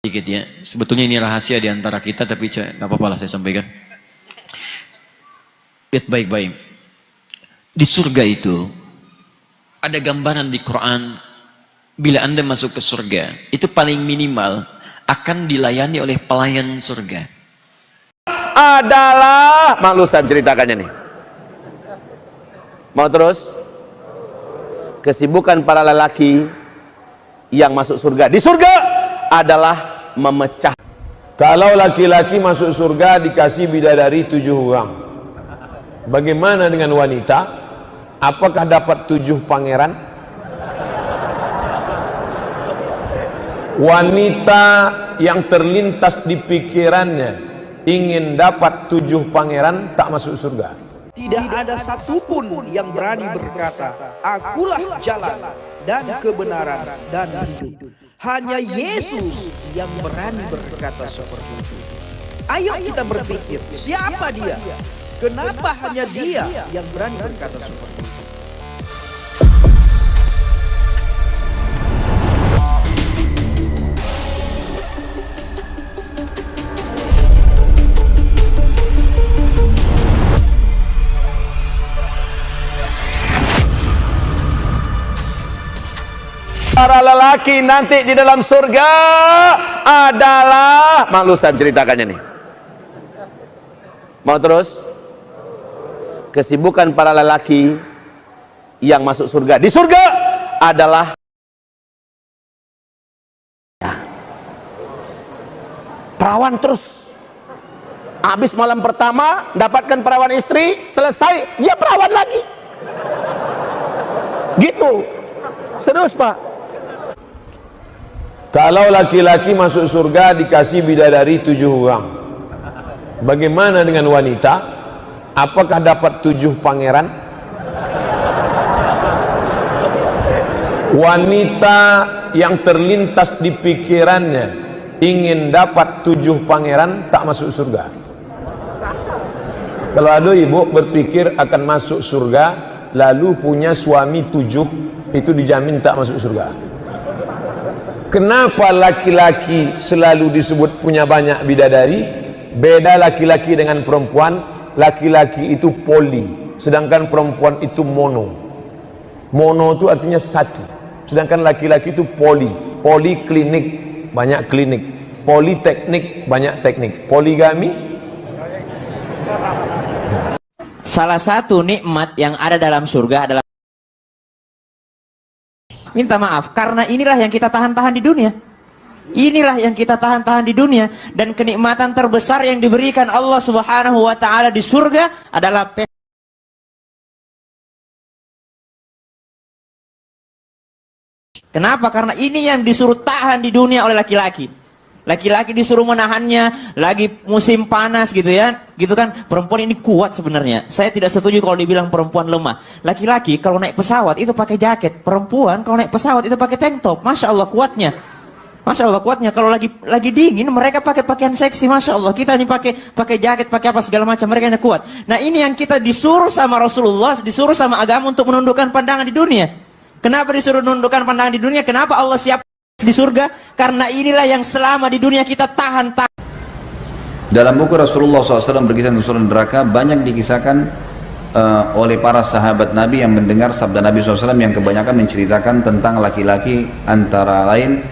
Sedikit ya, sebetulnya ini rahasia di antara kita, tapi nggak apa-apa lah saya sampaikan. Lihat baik-baik. Di surga itu ada gambaran di Quran, bila Anda masuk ke surga, itu paling minimal akan dilayani oleh pelayan surga. Adalah, malu saya ceritakannya nih. Mau terus? Kesibukan para lelaki yang masuk surga. Di surga adalah memecah. Kalau laki-laki masuk surga dikasih bidadari 7 orang, bagaimana dengan wanita? Apakah dapat 7 pangeran? Wanita yang terlintas di pikirannya ingin dapat 7 pangeran tak masuk surga. Tidak ada satupun yang berani berkata, akulah jalan dan kebenaran dan hidup. Hanya Yesus yang berani berkata seperti itu. Ayo kita berpikir, siapa dia? Kenapa hanya dia yang berani berkata seperti itu? Para lelaki nanti di dalam surga adalah, malu saya ceritakannya nih. Mau terus? Kesibukan para lelaki yang masuk surga. Di surga adalah perawan terus. Habis malam pertama dapatkan perawan istri, selesai dia perawan lagi. Gitu. Serius Pak. Kalau laki-laki masuk surga dikasih bidadari 7 orang, bagaimana dengan wanita? Apakah dapat 7 pangeran? Wanita yang terlintas di pikirannya ingin dapat 7 pangeran tak masuk surga. Kalau ada ibu berpikir akan masuk surga lalu punya suami 7, itu dijamin tak masuk surga. Kenapa laki-laki selalu disebut punya banyak bidadari? Beda laki-laki dengan perempuan. Laki-laki itu poli, sedangkan perempuan itu mono. Mono itu artinya satu, sedangkan laki-laki itu poli. Poliklinik, banyak klinik. Politeknik, banyak teknik. Poligami. Salah satu nikmat yang ada dalam surga adalah minta maaf, karena inilah yang kita tahan-tahan di dunia. Inilah yang kita tahan-tahan di dunia. Dan kenikmatan terbesar yang diberikan Allah Subhanahu wa ta'ala di surga adalah kenapa? Karena ini yang disuruh tahan di dunia oleh laki-laki. Laki-laki disuruh menahannya, lagi musim panas gitu ya, gitu kan. Perempuan ini kuat sebenarnya. Saya tidak setuju kalau dibilang perempuan lemah. Laki-laki kalau naik pesawat itu pakai jaket, perempuan kalau naik pesawat itu pakai tank top. Masya Allah kuatnya. Masya Allah kuatnya. Kalau lagi dingin mereka pakai pakaian seksi. Masya Allah, kita ini pakai jaket, pakai apa segala macam, mereka ini kuat. Nah ini yang kita disuruh sama Rasulullah, disuruh sama agama untuk menundukkan pandangan di dunia. Kenapa disuruh menundukkan pandangan di dunia? Kenapa Allah siap di surga? Karena inilah yang selama di dunia kita tahan. Dalam buku Rasulullah SAW berkisah tentang surga neraka, banyak dikisahkan oleh para sahabat Nabi yang mendengar sabda Nabi SAW yang kebanyakan menceritakan tentang laki-laki, antara lain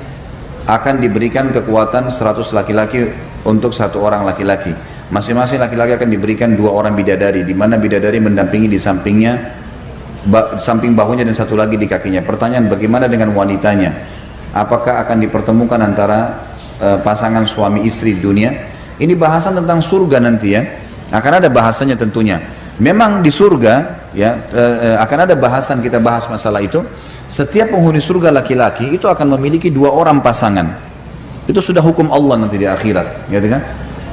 akan diberikan kekuatan 100 laki-laki untuk 1 orang laki-laki. Masing-masing laki-laki akan diberikan 2 orang bidadari, di mana bidadari mendampingi di sampingnya, samping bahunya, dan 1 lagi di kakinya. Pertanyaan, bagaimana dengan wanitanya? Apakah akan dipertemukan antara pasangan suami istri di dunia? Ini bahasan tentang surga nanti ya. Akan ada bahasanya tentunya. Memang di surga ya akan ada bahasan, kita bahas masalah itu. Setiap penghuni surga laki-laki itu akan memiliki 2 orang pasangan. Itu sudah hukum Allah nanti di akhirat, gitu kan?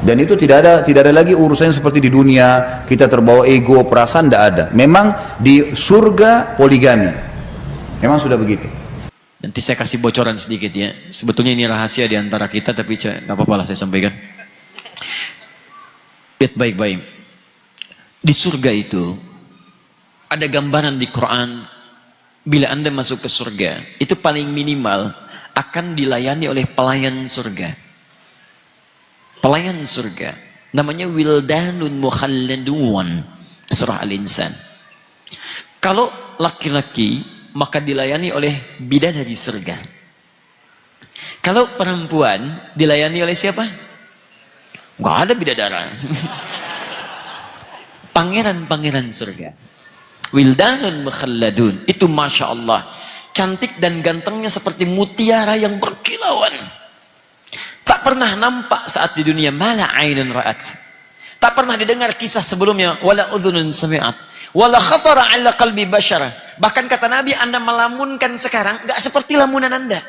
Dan itu tidak ada lagi urusannya seperti di dunia kita terbawa ego, perasaan, tidak ada. Memang di surga poligami. Memang sudah begitu. Nanti saya kasih bocoran sedikit ya. Sebetulnya ini rahasia di antara kita, tapi nggak apa-apa lah saya sampaikan. Lihat baik-baik. Di surga itu ada gambaran di Quran, bila Anda masuk ke surga, itu paling minimal akan dilayani oleh pelayan surga. pelayan surga. Namanya wildanun mukhalladun. Surah Al-Insan. Kalau laki-laki, maka dilayani oleh bidadari surga. Kalau perempuan, dilayani oleh siapa? Nggak ada bidadara. Pangeran-pangeran surga. Wildanun mukhalladun. Itu Masya Allah. Cantik dan gantengnya seperti mutiara yang berkilauan. Tak pernah nampak saat di dunia. Mala ainun ra'at. Tak pernah didengar kisah sebelumnya. Wala udhunun sami'at. Wala khatara ala qalbi bashara. Bahkan kata Nabi, Anda melamunkan sekarang gak seperti lamunan Anda.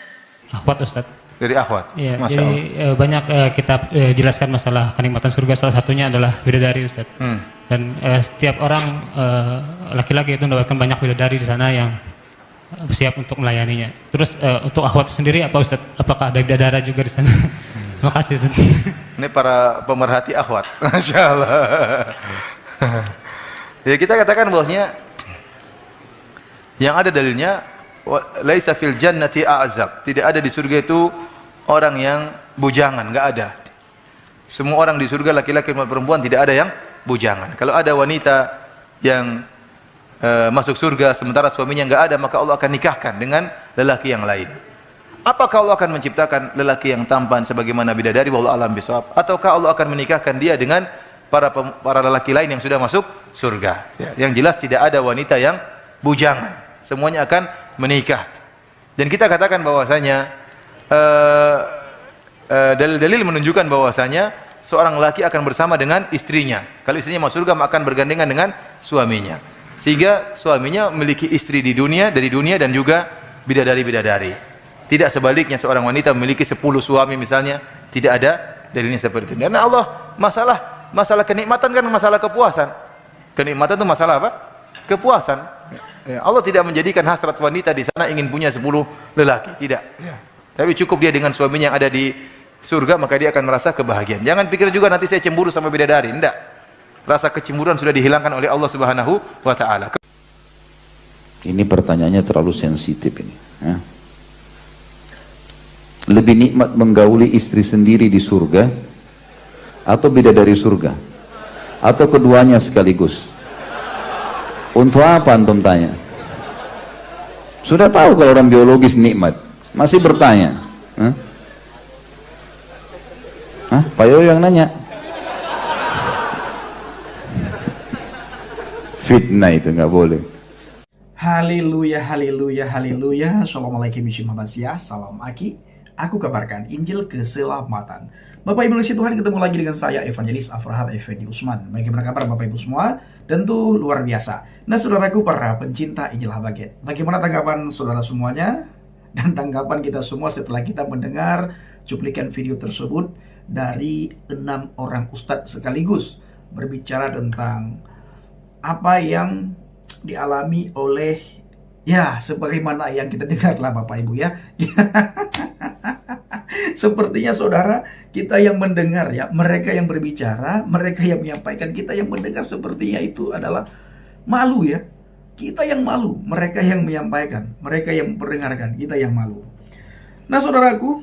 Akhwat Ustaz. Dari akhwat. Iya, Masya jadi Allah. banyak kitab jelaskan masalah kenikmatan surga, salah satunya adalah bidadari Ustaz. Dan setiap orang laki-laki itu mendapatkan banyak bidadari di sana yang siap untuk melayaninya. Terus untuk akhwat sendiri apa Ustaz? Apakah ada bidadara juga di sana? Terima kasih Ustaz. Ini para pemerhati akhwat. Masya Allah. Ya, kita katakan bahwasanya yang ada dalilnya laisa fil jannati a'zab. Tidak ada di surga itu orang yang bujangan, enggak ada. Semua orang di surga laki-laki dan perempuan, tidak ada yang bujangan. Kalau ada wanita yang masuk surga sementara suaminya enggak ada, maka Allah akan nikahkan dengan lelaki yang lain. Apakah Allah akan menciptakan lelaki yang tampan sebagaimana bidadari, wallahu alam bisawab, ataukah Allah akan menikahkan dia dengan para lelaki lain yang sudah masuk surga? Ya, yang jelas tidak ada wanita yang bujangan. Semuanya akan menikah. Dan kita katakan bahwasanya dalil-dalil menunjukkan bahwasanya seorang lelaki akan bersama dengan istrinya. Kalau istrinya masuk surga, maka akan bergandengan dengan suaminya. Sehingga suaminya memiliki istri di dunia, dari dunia, dan juga bidadari-bidadari. Tidak sebaliknya seorang wanita memiliki 10 suami misalnya, tidak ada dalilnya seperti itu. Karena Allah masalah kenikmatan kan masalah kepuasan. Kenikmatan itu masalah apa? Kepuasan. Ya, Allah tidak menjadikan hasrat wanita di sana ingin punya 10 lelaki, tidak. Ya. Tapi cukup dia dengan suaminya yang ada di surga, maka dia akan merasa kebahagiaan. Jangan pikir juga nanti saya cemburu sama bidadari, tidak. Rasa kecemburuan sudah dihilangkan oleh Allah Subhanahu wa taala. Ini pertanyaannya terlalu sensitif ini. Ya. Lebih nikmat menggauli istri sendiri di surga atau bidadari surga? Atau keduanya sekaligus? Untuk apa antum tanya? Sudah tahu kalau orang biologis nikmat, masih bertanya. Pak Yoyo yang nanya. Fitnah itu nggak boleh. Haleluya, haleluya, haleluya. Assalamualaikum warahmatullahi wabarakatuh. Salam Aki. Aku kabarkan Injil keselamatan. Bapak Ibu Tuhan, ketemu lagi dengan saya Evangelis Avraham Effendi Usman. Bagaimana kabar Bapak Ibu semua? Tentu luar biasa. Nah saudaraku para pencinta Injil Habaget, bagaimana tanggapan saudara semuanya? Dan tanggapan kita semua setelah kita mendengar cuplikan video tersebut dari 6 orang ustadz sekaligus berbicara tentang apa yang dialami oleh, ya sebagaimana yang kita dengar lah Bapak Ibu ya. Sepertinya saudara, kita yang mendengar ya, mereka yang berbicara, mereka yang menyampaikan, kita yang mendengar sepertinya itu adalah malu ya. Kita yang malu, mereka yang menyampaikan, mereka yang memperdengarkan, kita yang malu. Nah saudaraku,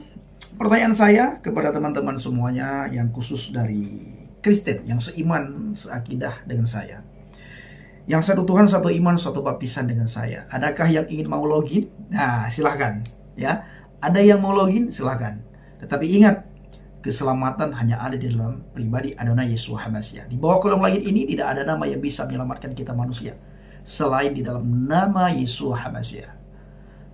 pertanyaan saya kepada teman-teman semuanya yang khusus dari Kristen, yang seiman, seakidah dengan saya, yang satu Tuhan, satu iman, satu baptisan dengan saya. Adakah yang ingin mau login? Nah silahkan ya. Ada yang mau login? Silahkan. Tetapi ingat, keselamatan hanya ada di dalam pribadi Adonai Yesus HaMashiach. Di bawah kolong langit ini tidak ada nama yang bisa menyelamatkan kita manusia selain di dalam nama Yesus HaMashiach.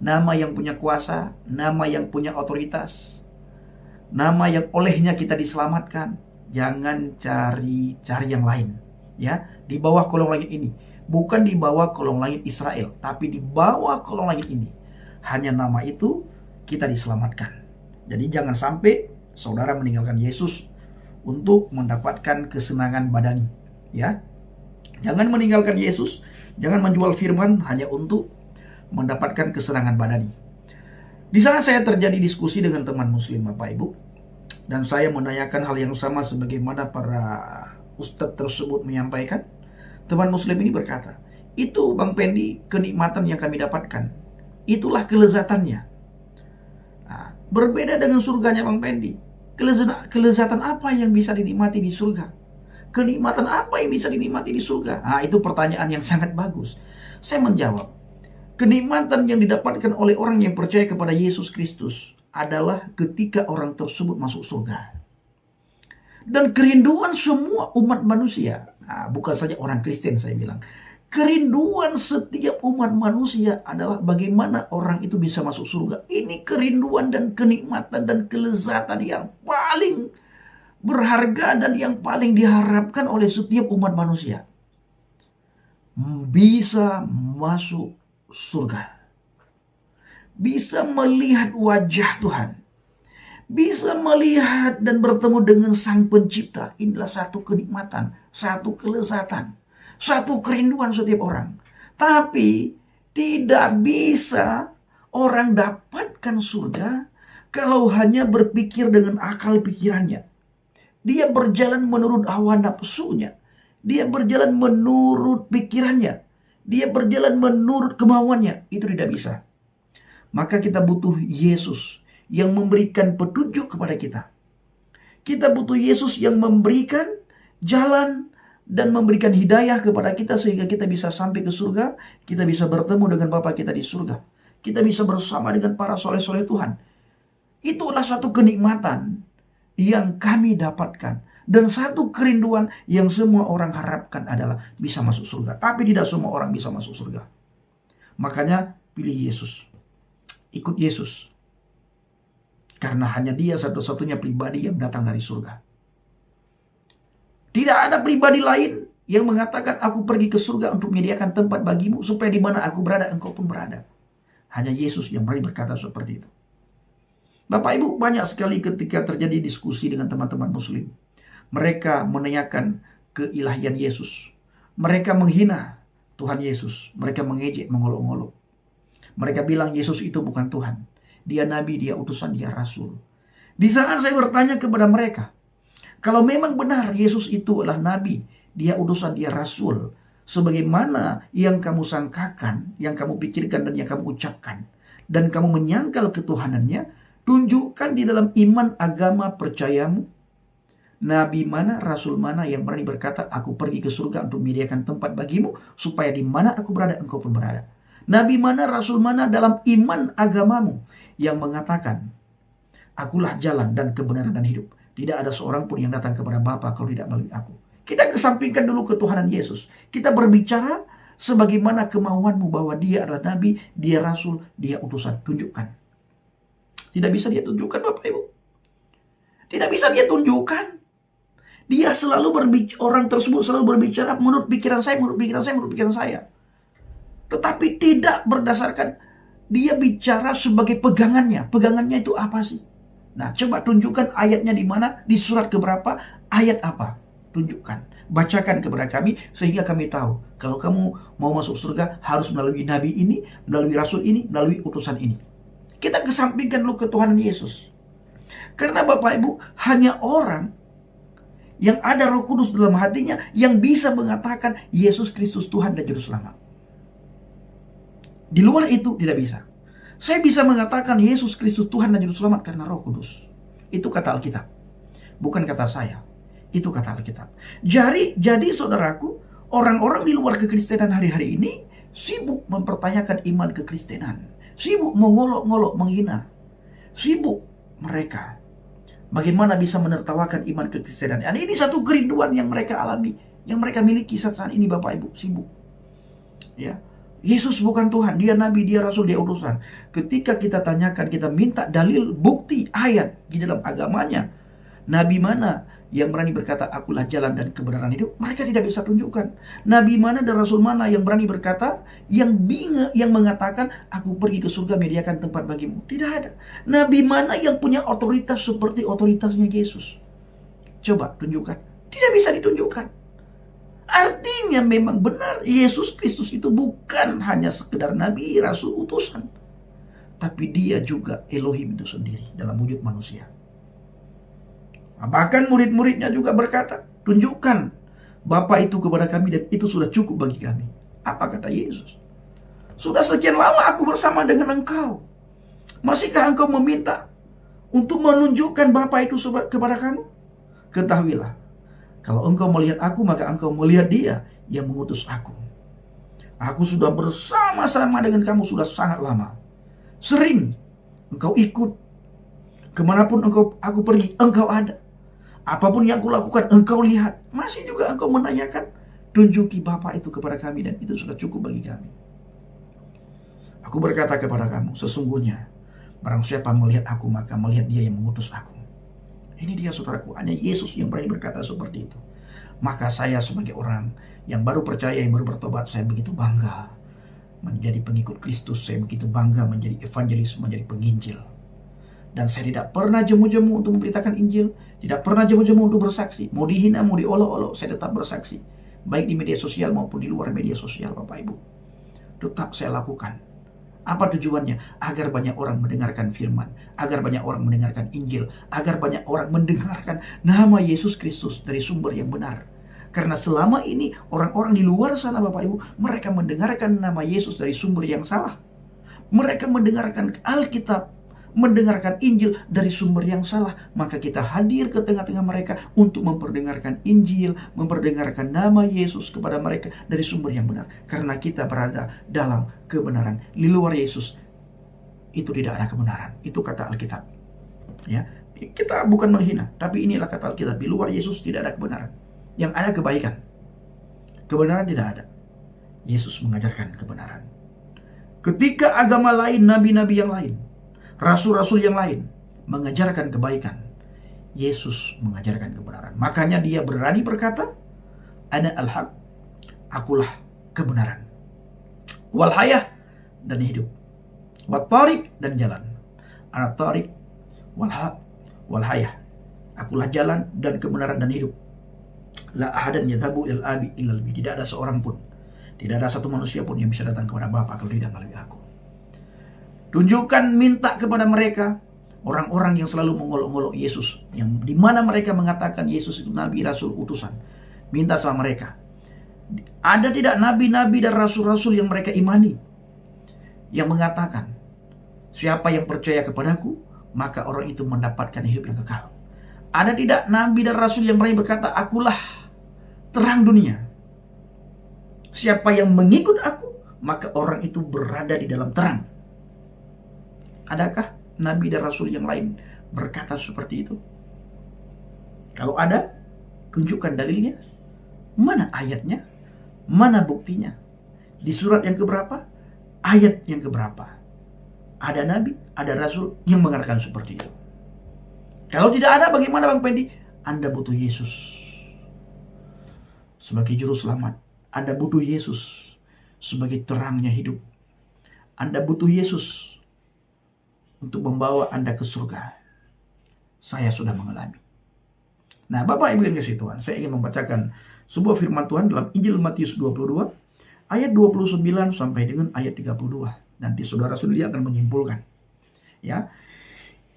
Nama yang punya kuasa, nama yang punya otoritas, nama yang olehnya kita diselamatkan. Jangan cari yang lain ya. Di bawah kolong langit ini, bukan di bawah kolong langit Israel, tapi di bawah kolong langit ini, hanya nama itu kita diselamatkan. Jadi jangan sampai saudara meninggalkan Yesus untuk mendapatkan kesenangan badani ya. Jangan meninggalkan Yesus, jangan menjual firman hanya untuk mendapatkan kesenangan badani. Di sana saya terjadi diskusi dengan teman muslim Bapak Ibu, dan saya menanyakan hal yang sama sebagaimana para ustadz tersebut menyampaikan. Teman muslim ini berkata, itu Bang Pendi kenikmatan yang kami dapatkan, itulah kelezatannya. Nah, berbeda dengan surganya Bang Pendi. Kelezatan apa yang bisa dinikmati di surga? Kenikmatan apa yang bisa dinikmati di surga? Nah, itu pertanyaan yang sangat bagus. Saya menjawab, kenikmatan yang didapatkan oleh orang yang percaya kepada Yesus Kristus adalah ketika orang tersebut masuk surga. Dan kerinduan semua umat manusia, bukan saja orang Kristen saya bilang, kerinduan setiap umat manusia adalah bagaimana orang itu bisa masuk surga. Ini kerinduan dan kenikmatan dan kelezatan yang paling berharga dan yang paling diharapkan oleh setiap umat manusia. Bisa masuk surga. Bisa melihat wajah Tuhan. Bisa melihat dan bertemu dengan Sang Pencipta. Inilah satu kenikmatan, satu kelezatan, satu kerinduan setiap orang. Tapi tidak bisa orang dapatkan surga kalau hanya berpikir dengan akal pikirannya. Dia berjalan menurut hawa nafsunya. Dia berjalan menurut pikirannya. Dia berjalan menurut kemauannya. Itu tidak bisa. Maka kita butuh Yesus yang memberikan petunjuk kepada kita. Kita butuh Yesus yang memberikan jalan dan memberikan hidayah kepada kita sehingga kita bisa sampai ke surga. Kita bisa bertemu dengan Bapa kita di surga. Kita bisa bersama dengan para soleh-soleh Tuhan. Itulah satu kenikmatan yang kami dapatkan. Dan satu kerinduan yang semua orang harapkan adalah bisa masuk surga. Tapi tidak semua orang bisa masuk surga. Makanya pilih Yesus. Ikut Yesus. Karena hanya Dia satu-satunya pribadi yang datang dari surga. Tidak ada pribadi lain yang mengatakan aku pergi ke surga untuk menyediakan tempat bagimu supaya di mana aku berada engkau pun berada. Hanya Yesus yang berani berkata seperti itu. Bapak Ibu, banyak sekali ketika terjadi diskusi dengan teman-teman muslim. Mereka menanyakan keilahian Yesus. Mereka menghina Tuhan Yesus. Mereka mengejek, mengolok-olok. Mereka bilang Yesus itu bukan Tuhan. Dia nabi, dia utusan, dia rasul. Di saat saya bertanya kepada mereka, kalau memang benar Yesus itu adalah nabi, dia utusan, dia rasul, sebagaimana yang kamu sangkakan, yang kamu pikirkan dan yang kamu ucapkan, dan kamu menyangkal ketuhanannya, tunjukkan di dalam iman agama percayamu, nabi mana, rasul mana yang berani berkata, aku pergi ke surga untuk menyediakan tempat bagimu, supaya di mana aku berada, engkau pun berada. Nabi mana, rasul mana dalam iman agamamu yang mengatakan, akulah jalan dan kebenaran dan hidup. Tidak ada seorang pun yang datang kepada Bapa kalau tidak melalui aku. Kita kesampingkan dulu ketuhanan Yesus. Kita berbicara sebagaimana kemauanmu bahwa dia adalah nabi, dia rasul, dia utusan. Tunjukkan. Tidak bisa dia tunjukkan, Bapak Ibu. Tidak bisa dia tunjukkan. Dia selalu berbicara, orang tersebut selalu berbicara menurut pikiran saya, menurut pikiran saya, menurut pikiran saya. Tetapi tidak berdasarkan dia bicara sebagai pegangannya. Pegangannya itu apa sih? Nah, coba tunjukkan ayatnya di mana, di surat keberapa, ayat apa? Tunjukkan. Bacakan kepada kami sehingga kami tahu. Kalau kamu mau masuk surga harus melalui nabi ini, melalui rasul ini, melalui utusan ini. Kita kesampingkan dulu ketuhanan Yesus. Karena Bapak Ibu, hanya orang yang ada Roh Kudus dalam hatinya yang bisa mengatakan Yesus Kristus Tuhan dan Juru Selamat. Di luar itu tidak bisa. Saya bisa mengatakan Yesus Kristus Tuhan dan Juru Selamat karena Roh Kudus. Itu kata Alkitab. Bukan kata saya. Itu kata Alkitab. Jadi saudaraku, orang-orang di luar kekristenan hari-hari ini sibuk mempertanyakan iman kekristenan. Sibuk mengolok-ngolok, menghina. Sibuk mereka bagaimana bisa menertawakan iman kekristenan. Dan ini satu kerinduan yang mereka alami, yang mereka miliki saat ini, Bapak Ibu. Sibuk. Ya. Yesus bukan Tuhan, dia nabi, dia rasul, dia utusan. Ketika kita tanyakan, kita minta dalil, bukti, ayat di dalam agamanya, nabi mana yang berani berkata akulah jalan dan kebenaran hidup, mereka tidak bisa tunjukkan. Nabi mana dan rasul mana yang berani berkata, yang mengatakan aku pergi ke surga menyediakan tempat bagimu. Tidak ada. Nabi mana yang punya otoritas seperti otoritasnya Yesus? Coba tunjukkan. Tidak bisa ditunjukkan. Artinya memang benar Yesus Kristus itu bukan hanya sekedar nabi, rasul, utusan. Tapi dia juga Elohim itu sendiri dalam wujud manusia. Bahkan murid-muridnya juga berkata, tunjukkan Bapa itu kepada kami dan itu sudah cukup bagi kami. Apa kata Yesus? Sudah sekian lama aku bersama dengan engkau. Masihkah engkau meminta untuk menunjukkan Bapa itu kepada kamu? Ketahuilah, kalau engkau melihat aku, maka engkau melihat Dia yang mengutus aku. Aku sudah bersama-sama dengan kamu sudah sangat lama. Sering engkau ikut. Kemanapun aku pergi, engkau ada. Apapun yang aku lakukan, engkau lihat. Masih juga engkau menanyakan, tunjuki Bapa itu kepada kami, dan itu sudah cukup bagi kami. Aku berkata kepada kamu, sesungguhnya barang siapa melihat aku, maka melihat Dia yang mengutus aku. Ini dia saudaraku, hanya Yesus yang berani berkata seperti itu. Maka saya sebagai orang yang baru percaya, yang baru bertobat, saya begitu bangga menjadi pengikut Kristus. Saya begitu bangga menjadi evangelis, menjadi penginjil. Dan saya tidak pernah jemu-jemu untuk memberitakan Injil, tidak pernah jemu-jemu untuk bersaksi. Mau dihina, mau diolok-olok, saya tetap bersaksi. Baik di media sosial maupun di luar media sosial, Bapak Ibu. Tetap saya lakukan. Apa tujuannya? Agar banyak orang mendengarkan firman, agar banyak orang mendengarkan Injil, agar banyak orang mendengarkan nama Yesus Kristus dari sumber yang benar. Karena selama ini orang-orang di luar sana, Bapak Ibu, mereka mendengarkan nama Yesus dari sumber yang salah. Mereka mendengarkan Alkitab, mendengarkan Injil dari sumber yang salah. Maka kita hadir ke tengah-tengah mereka untuk memperdengarkan Injil, memperdengarkan nama Yesus kepada mereka dari sumber yang benar. Karena kita berada dalam kebenaran. Di luar Yesus itu tidak ada kebenaran. Itu kata Alkitab. Ya, kita bukan menghina, tapi inilah kata Alkitab. Di luar Yesus tidak ada kebenaran. Yang ada kebaikan. Kebenaran tidak ada. Yesus mengajarkan kebenaran. Ketika agama lain, nabi-nabi yang lain, rasul-rasul yang lain mengajarkan kebaikan, Yesus mengajarkan kebenaran. Makanya Dia berani berkata, Ana al-haq, akulah kebenaran, wal hayah, dan hidup, wat tariq, dan jalan. Ana tariq wal haq wal hayah, akulah jalan dan kebenaran dan hidup. La ahadan yadhabu ilal abi illal bi. Tidak ada seorang pun, tidak ada satu manusia pun yang bisa datang kepada Bapa kalau tidak melalui aku. Tunjukkan, minta kepada mereka, orang-orang yang selalu mengolok-olok Yesus, yang dimana mereka mengatakan Yesus itu nabi, rasul, utusan. Minta sama mereka, ada tidak nabi-nabi dan rasul-rasul yang mereka imani, yang mengatakan, siapa yang percaya kepadaku, maka orang itu mendapatkan hidup yang kekal. Ada tidak nabi dan rasul yang berani berkata, akulah terang dunia, siapa yang mengikut aku, maka orang itu berada di dalam terang. Adakah nabi dan rasul yang lain berkata seperti itu? Kalau ada, tunjukkan dalilnya. Mana ayatnya? Mana buktinya? Di surat yang keberapa? Ayat yang keberapa? Ada nabi, ada rasul yang mengatakan seperti itu. Kalau tidak ada, bagaimana Bang Pendi? Anda butuh Yesus sebagai juru selamat. Anda butuh Yesus sebagai terangnya hidup. Anda butuh Yesus untuk membawa Anda ke surga. Saya sudah mengalami. Nah, Bapak Ibu yang kasih Tuhan, saya ingin membacakan sebuah firman Tuhan dalam Injil Matius 22 ayat 29 sampai dengan ayat 32. Nanti saudara-saudari akan menyimpulkan. Ya.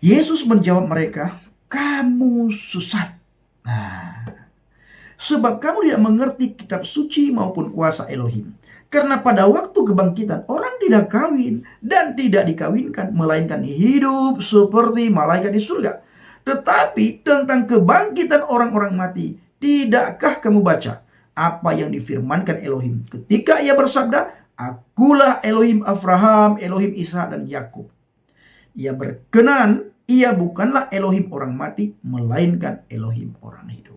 Yesus menjawab mereka, kamu sesat. Nah, sebab kamu tidak mengerti kitab suci maupun kuasa Elohim. Karena pada waktu kebangkitan orang tidak kawin dan tidak dikawinkan, melainkan hidup seperti malaikat di surga. Tetapi tentang kebangkitan orang-orang mati, tidakkah kamu baca apa yang difirmankan Elohim ketika Ia bersabda, akulah Elohim Abraham, Elohim Ishak dan Yakub. Ia berkenan, Ia bukanlah Elohim orang mati, melainkan Elohim orang hidup.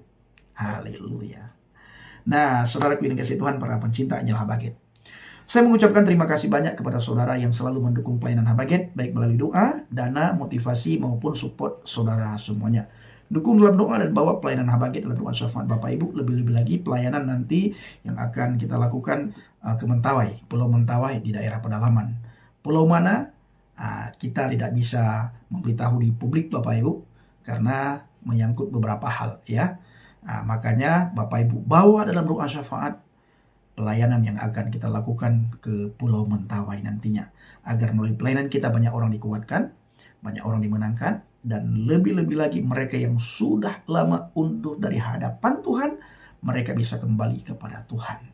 Haleluya. Nah, saudaraku yang dikasihi Tuhan, para pencinta Injil Habaget, saya mengucapkan terima kasih banyak kepada saudara yang selalu mendukung pelayanan Habaget, baik melalui doa, dana, motivasi, maupun support saudara semuanya. Dukung dalam doa dan bawa pelayanan Habaget dalam doa syafaat Bapak Ibu. Lebih-lebih lagi pelayanan nanti yang akan kita lakukan ke Mentawai, Pulau Mentawai di daerah pedalaman. Pulau mana? Kita tidak bisa memberitahu di publik Bapak Ibu karena menyangkut beberapa hal ya. Makanya Bapak Ibu bawa dalam doa syafaat pelayanan yang akan kita lakukan ke Pulau Mentawai nantinya, agar melalui pelayanan kita banyak orang dikuatkan, banyak orang dimenangkan, dan lebih-lebih lagi mereka yang sudah lama undur dari hadapan Tuhan, mereka bisa kembali kepada Tuhan.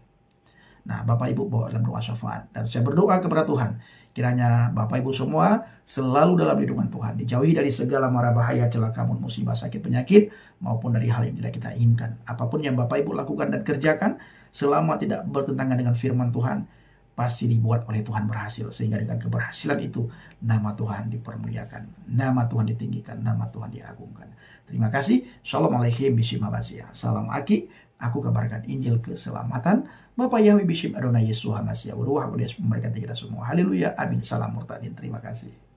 Nah, Bapak Ibu bawa dalam doa syafaat. Dan saya berdoa kepada Tuhan, kiranya Bapak Ibu semua selalu dalam lindungan Tuhan, dijauhi dari segala mara bahaya, celaka, musibah, sakit, penyakit, maupun dari hal yang tidak kita inginkan. Apapun yang Bapak Ibu lakukan dan kerjakan, selama tidak bertentangan dengan firman Tuhan, pasti dibuat oleh Tuhan berhasil. Sehingga dengan keberhasilan itu, nama Tuhan dipermuliakan, nama Tuhan ditinggikan, nama Tuhan diagungkan. Terima kasih. Shalom alaikum bishim Hamasiyah. Salam Aki. Aku kabarkan Injil keselamatan. Bapak Yahweh bishim Adonai Yesus Hamasiyah. Uruh memberkati kita semua. Haleluya. Amin. Salam murtadin. Terima kasih.